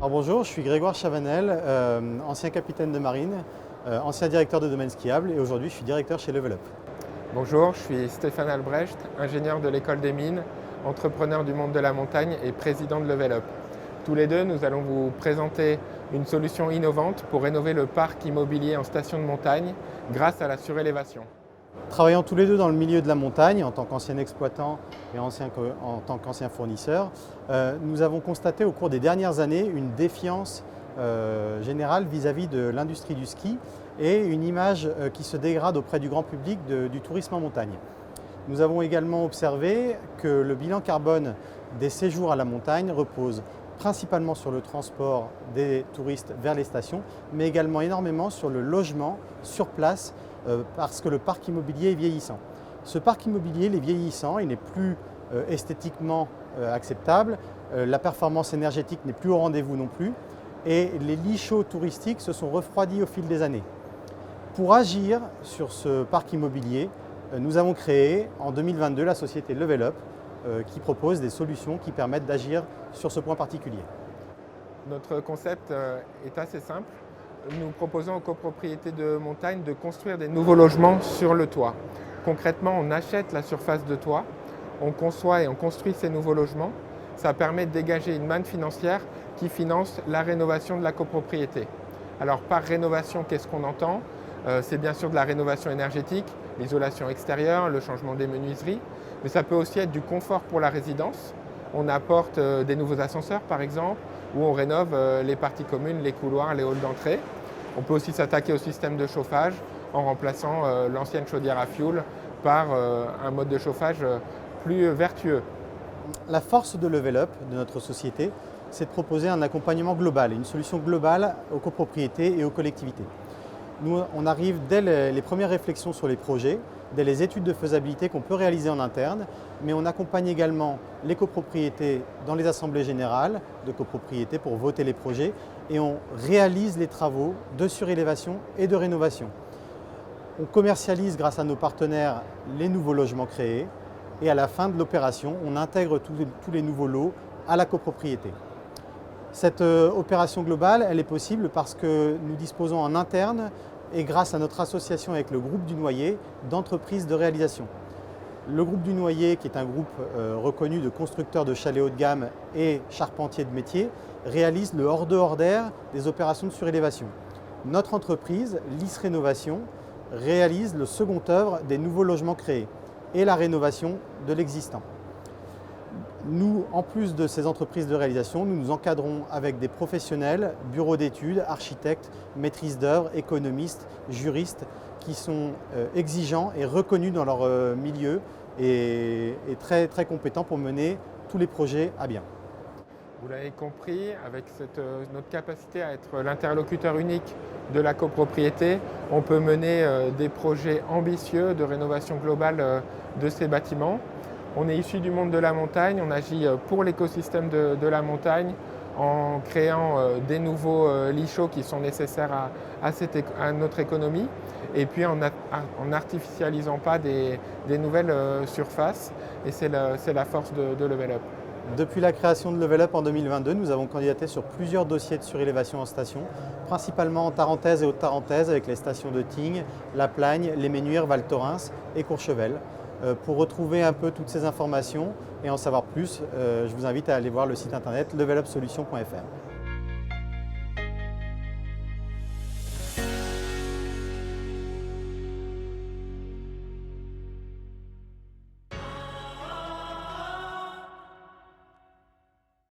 Alors bonjour, je suis Grégoire Chavanel, ancien capitaine de marine, ancien directeur de domaine skiable et aujourd'hui je suis directeur chez Level Up. Bonjour, je suis Stéphane Albrecht, ingénieur de l'école des mines, entrepreneur du monde de la montagne et président de Level Up. Tous les deux, nous allons vous présenter une solution innovante pour rénover le parc immobilier en station de montagne grâce à la surélévation. Travaillant tous les deux dans le milieu de la montagne en tant qu'ancien exploitant et en tant qu'ancien fournisseur, nous avons constaté au cours des dernières années une défiance générale vis-à-vis de l'industrie du ski et une image qui se dégrade auprès du grand public du tourisme en montagne. Nous avons également observé que le bilan carbone des séjours à la montagne repose principalement sur le transport des touristes vers les stations, mais également énormément sur le logement sur place parce que le parc immobilier est vieillissant. Ce parc immobilier il est vieillissant, il n'est plus esthétiquement acceptable, la performance énergétique n'est plus au rendez-vous non plus et les lits chauds touristiques se sont refroidis au fil des années. Pour agir sur ce parc immobilier, nous avons créé en 2022 la société Level Up qui propose des solutions qui permettent d'agir sur ce point particulier. Notre concept est assez simple. Nous proposons aux copropriétés de montagne de construire des nouveaux logements sur le toit. Concrètement, on achète la surface de toit, on conçoit et on construit ces nouveaux logements. Ça permet de dégager une manne financière qui finance la rénovation de la copropriété. Alors par rénovation, qu'est-ce qu'on entend ? C'est bien sûr de la rénovation énergétique, l'isolation extérieure, le changement des menuiseries, mais ça peut aussi être du confort pour la résidence. On apporte des nouveaux ascenseurs par exemple, ou on rénove les parties communes, les couloirs, les halls d'entrée. On peut aussi s'attaquer au système de chauffage en remplaçant l'ancienne chaudière à fioul par un mode de chauffage plus vertueux. La force de Level Up, de notre société, c'est de proposer un accompagnement global, une solution globale aux copropriétés et aux collectivités. Nous, on arrive dès les premières réflexions sur les projets, dès les études de faisabilité qu'on peut réaliser en interne, mais on accompagne également les copropriétés dans les assemblées générales de copropriétés pour voter les projets et on réalise les travaux de surélévation et de rénovation. On commercialise grâce à nos partenaires les nouveaux logements créés et à la fin de l'opération, on intègre tous les nouveaux lots à la copropriété. Cette opération globale, elle est possible parce que nous disposons en interne et grâce à notre association avec le groupe du Noyer d'entreprises de réalisation. Le groupe du Noyer, qui est un groupe reconnu de constructeurs de chalets haut de gamme et charpentiers de métier, réalise le hors de hors d'air des opérations de surélévation. Notre entreprise, LIS Rénovation, réalise le second œuvre des nouveaux logements créés et la rénovation de l'existant. Nous, en plus de ces entreprises de réalisation, nous nous encadrons avec des professionnels, bureaux d'études, architectes, maîtrises d'œuvre, économistes, juristes, qui sont exigeants et reconnus dans leur milieu et très, très compétents pour mener tous les projets à bien. Vous l'avez compris, avec notre capacité à être l'interlocuteur unique de la copropriété, on peut mener des projets ambitieux de rénovation globale de ces bâtiments. On est issu du monde de la montagne, on agit pour l'écosystème de la montagne en créant des nouveaux lits chauds qui sont nécessaires à notre économie et puis en n'artificialisant pas des nouvelles surfaces et c'est la force de Level Up. Depuis la création de Level Up en 2022, nous avons candidaté sur plusieurs dossiers de surélévation en station, principalement en Tarentaise et Haute-Tarentaise avec les stations de Tignes, La Plagne, Les Ménuires, Val Thorens et Courchevel. Pour retrouver un peu toutes ces informations et en savoir plus, je vous invite à aller voir le site internet levelupsolutions.fr.